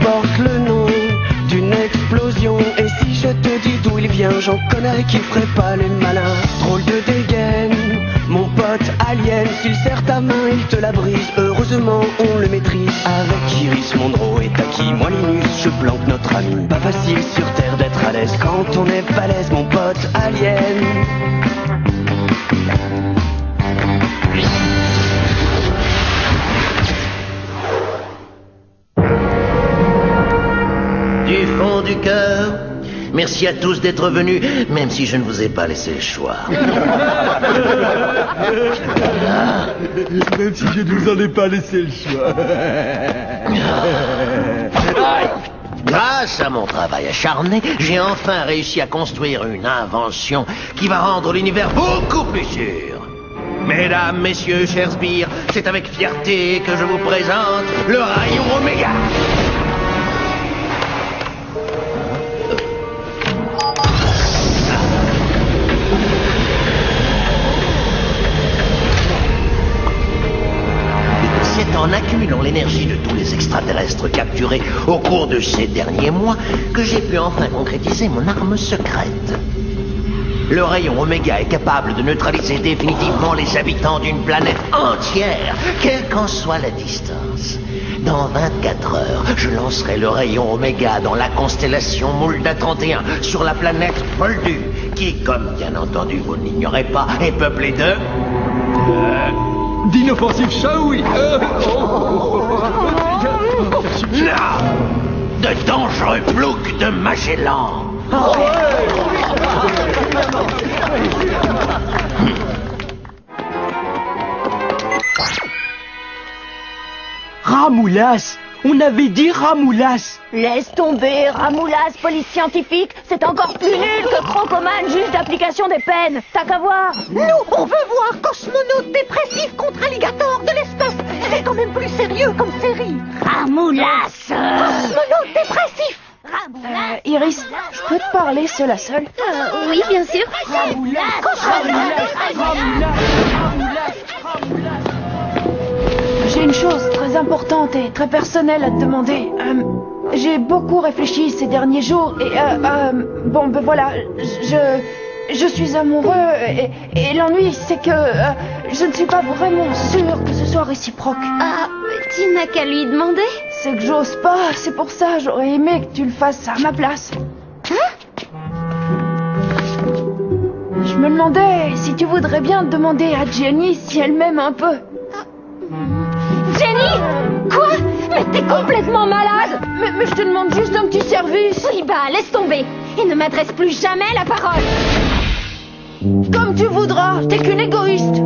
porte le nom d'une explosion. Et si je te dis d'où il vient, j'en connais qui ferait pas les malins. Drôle de dégaine, mon pote alien. S'il serre ta main, il te la brise. Heureusement, on le maîtrise. Avec Iris, Monroe et Taki, moi Linus, je planque notre ami. Pas facile sur Terre d'être à l'aise quand on est balèze, mon pote alien. Du fond du cœur, merci à tous d'être venus, même si je ne vous ai pas laissé le choix. Même si je ne vous en ai pas laissé le choix. Grâce à mon travail acharné, j'ai enfin réussi à construire une invention qui va rendre l'univers beaucoup plus sûr. Mesdames, messieurs, chers sbires, c'est avec fierté que je vous présente le rayon Oméga. C'est en accumulant l'énergie de tous les extraterrestres capturés au cours de ces derniers mois que j'ai pu enfin concrétiser mon arme secrète. Le rayon Oméga est capable de neutraliser définitivement les habitants d'une planète entière, quelle qu'en soit la distance. Dans 24 heures, je lancerai le rayon Oméga dans la constellation Moulda 31 sur la planète Moldu, qui, comme bien entendu vous ne l'ignorez pas, est peuplée de... D'inoffensifs Shaoui. Non, de dangereux ploucs de Magellan. Ramoulas! On avait dit Ramoulas! Laisse tomber, Ramoulas, police scientifique, c'est encore plus nul que Crocoman, juge d'application des peines. T'as qu'à voir. Nous, on veut voir Cosmonaute dépressif contre alligator de l'espace. C'est quand même plus sérieux comme série. Ramoulas! Cosmonaute dépressif. Iris, je peux te parler seul à seul? Oui, bien sûr. J'ai une chose très importante et très personnelle à te demander. J'ai beaucoup réfléchi ces derniers jours et bon ben voilà, je suis amoureux et l'ennui c'est que je ne suis pas vraiment sûr que ce soit réciproque. Ah, tu n'as qu'à lui demander. C'est que j'ose pas, c'est pour ça j'aurais aimé que tu le fasses à ma place. Je me demandais si tu voudrais bien demander à Jenny si elle m'aime un peu. Jenny? Quoi? Mais t'es complètement malade! Mais je te demande juste un petit service. Oui, bah, laisse tomber. Et ne m'adresse plus jamais la parole. Comme tu voudras, t'es qu'une égoïste.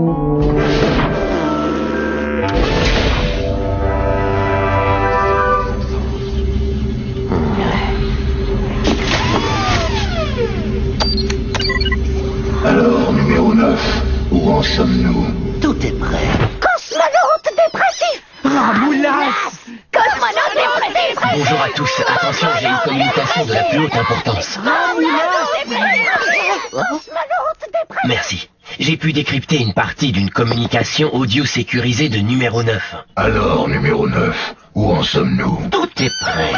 Alors, numéro 9, où en sommes-nous? Tout est prêt. Cosmonaute dépressif! Ramoulas! Cosmonaute dépressif! Bonjour à tous, attention, j'ai une communication de la plus haute importance. Merci. J'ai pu décrypter une partie d'une communication audio sécurisée de numéro 9. Alors, numéro 9, où en sommes-nous? Tout est prêt.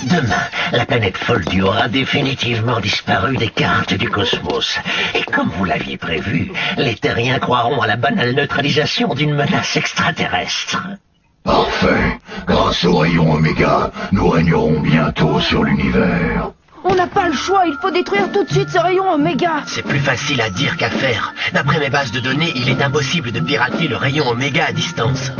Demain, la planète Foldu aura définitivement disparu des cartes du cosmos. Et comme vous l'aviez prévu, les terriens croiront à la banale neutralisation d'une menace extraterrestre. Parfait. Grâce au rayon Oméga, nous régnerons bientôt sur l'univers. On n'a pas le choix, il faut détruire tout de suite ce rayon Oméga. C'est plus facile à dire qu'à faire. D'après mes bases de données, il est impossible de pirater le rayon Oméga à distance.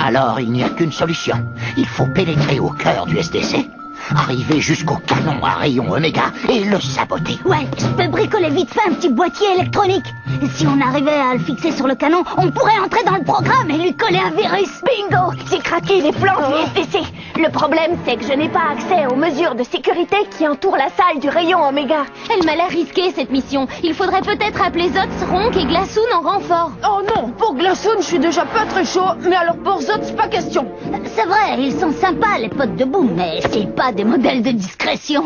Alors il n'y a qu'une solution. Il faut pénétrer au cœur du SDC, arriver jusqu'au canon à rayon Oméga et le saboter. Ouais, je peux bricoler vite fait un petit boîtier électronique. Et si on arrivait à le fixer sur le canon, on pourrait entrer dans le programme et lui coller un virus. Bingo! J'ai craqué les plans du SDC. Le problème, c'est que je n'ai pas accès aux mesures de sécurité qui entourent la salle du rayon Oméga. Elle m'a l'air risquée, cette mission. Il faudrait peut-être appeler Zotz, Ronk et Glassoon en renfort. Oh non, pour Glassoon, je suis déjà pas très chaud, mais alors pour Zotz, pas question. C'est vrai, ils sont sympas, les potes de Boom, mais c'est pas des modèles de discrétion.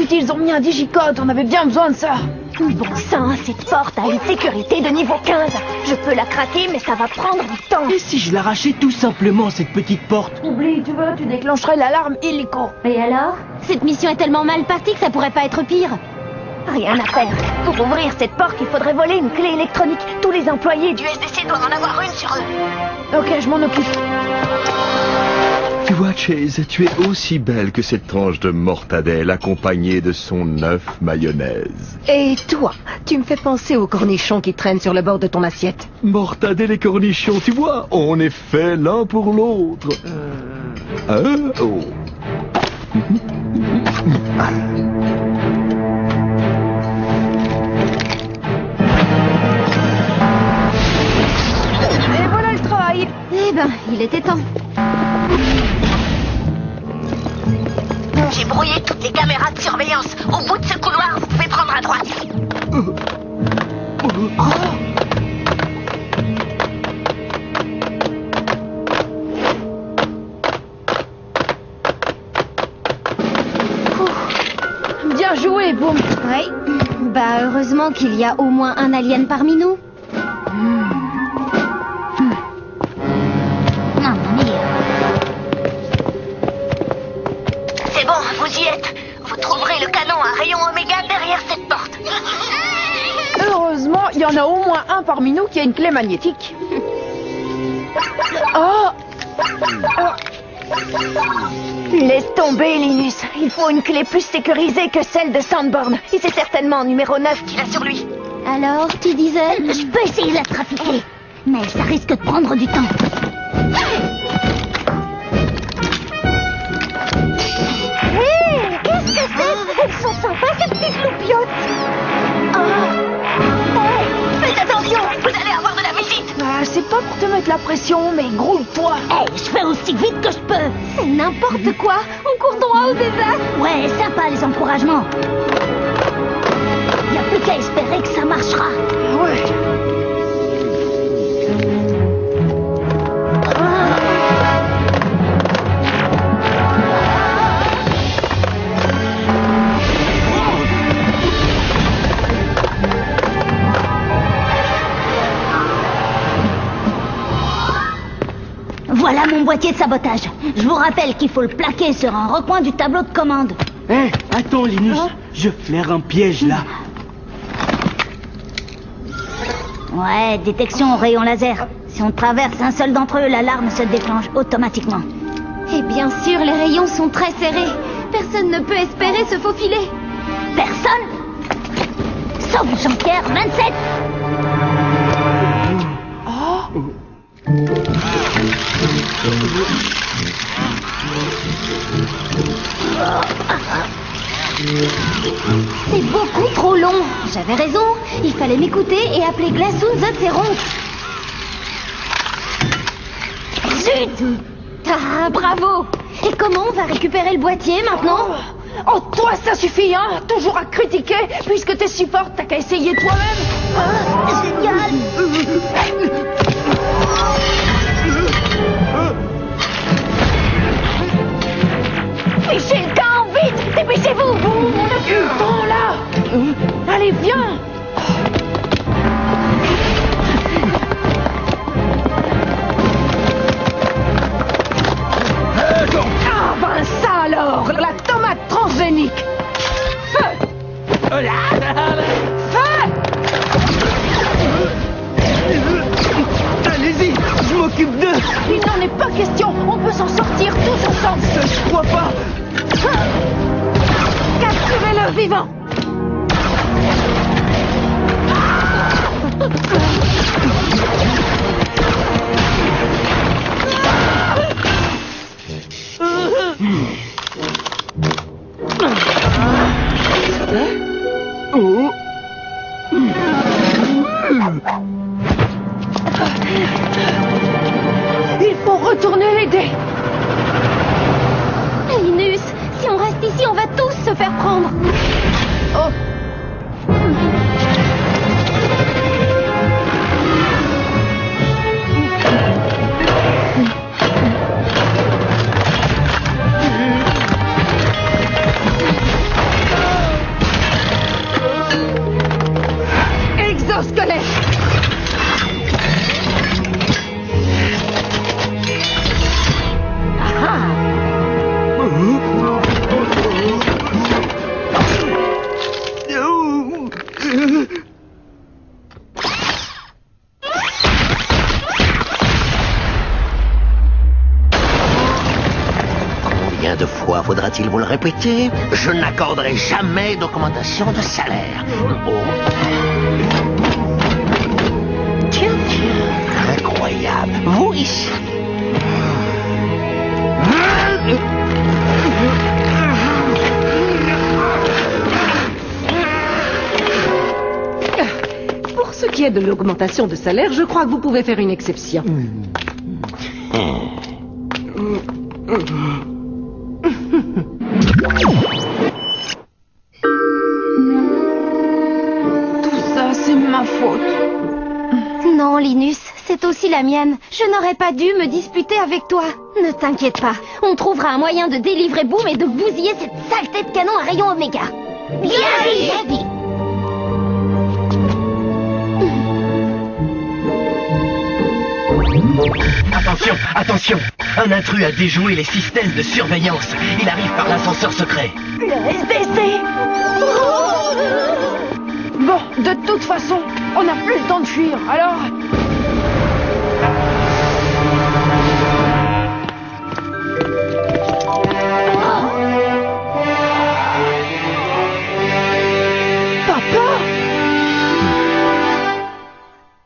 Zut, ils ont mis un digicode, on avait bien besoin de ça. Bon sang, cette porte a une sécurité de niveau 15. Je peux la craquer, mais ça va prendre du temps. Et si je l'arrachais tout simplement, cette petite porte? Oublie, tu veux, tu déclencherais l'alarme illico. Et alors? Cette mission est tellement mal partie que ça pourrait pas être pire. Rien à faire. Pour ouvrir cette porte, il faudrait voler une clé électronique. Tous les employés du SDC doivent en avoir une sur eux. Ok, je m'en occupe. Tu vois, Chase, tu es aussi belle que cette tranche de mortadelle accompagnée de son œuf mayonnaise. Et toi, tu me fais penser aux cornichons qui traînent sur le bord de ton assiette. Mortadelle et cornichons, tu vois, on est fait l'un pour l'autre. Oh. Et voilà le travail. Eh ben, il était temps. J'ai brouillé toutes les caméras de surveillance. Au bout de ce couloir, vous pouvez prendre à droite. Bien joué, Boom. Oui. Bah, heureusement qu'il y a au moins un alien parmi nous. C'est bon, vous y êtes. Vous trouverez le canon à rayon oméga derrière cette porte. Heureusement, il y en a au moins un parmi nous qui a une clé magnétique. Oh. Laisse tomber, Linus. Il faut une clé plus sécurisée que celle de Sanborn. Et c'est certainement numéro 9 qu'il a sur lui. Alors, tu disais? Je peux essayer de la trafiquer. Mais ça risque de prendre du temps. Hé, qu'est-ce que c'est? Elles sont sympas, ces petites loupiottes. Hey, faites attention, vous allez avoir de la visite. Ah, c'est pas pour te mettre la pression, mais grouille-toi. Hey, je fais aussi vite que je peux. C'est n'importe quoi. On court droit au désastre. Ouais, sympa les encouragements. Y a plus qu'à espérer que ça marchera. Ouais. Voilà mon boîtier de sabotage. Je vous rappelle qu'il faut le plaquer sur un recoin du tableau de commande. Hé, attends, Linus. Je flaire un piège, là. Ouais, détection au rayon laser. Si on traverse un seul d'entre eux, l'alarme se déclenche automatiquement. Et bien sûr, les rayons sont très serrés. Personne ne peut espérer se faufiler. Personne? Sauf Jean-Pierre 27. C'est beaucoup trop long. J'avais raison. Il fallait m'écouter et appeler Glaçon Zotzeron. Zut! Ah, bravo! Et comment on va récupérer le boîtier maintenant? Oh, toi, ça suffit, hein? Toujours à critiquer. Puisque t'es support, t'as qu'à essayer toi-même. Génial! Fichez le camp, vite! Dépêchez-vous! On a plus le temps, là. Allez, viens. Ah, ben ça alors! La tomate transgénique! Feu! Feu! Allez-y, je m'occupe d'eux. Il n'en est pas question. On peut s'en sortir tous ensemble. Je crois pas. Capturez-le vivant. Il faut retourner l'aider. Linus, si on reste ici, on va tous se faire prendre. Oh. Inutile vous le répéter, je n'accorderai jamais d'augmentation de salaire. Oh. Tiens, incroyable. Vous ici. Pour ce qui est de l'augmentation de salaire, je crois que vous pouvez faire une exception. Tout ça, c'est ma faute. Non, Linus, c'est aussi la mienne. Je n'aurais pas dû me disputer avec toi. Ne t'inquiète pas, on trouvera un moyen de délivrer Boom et de bousiller cette saleté de canon à rayon Oméga. Bien dit. Attention, attention! Un intrus a déjoué les systèmes de surveillance. Il arrive par l'ascenseur secret. Le SDC. Bon, de toute façon, on n'a plus le temps de fuir, alors...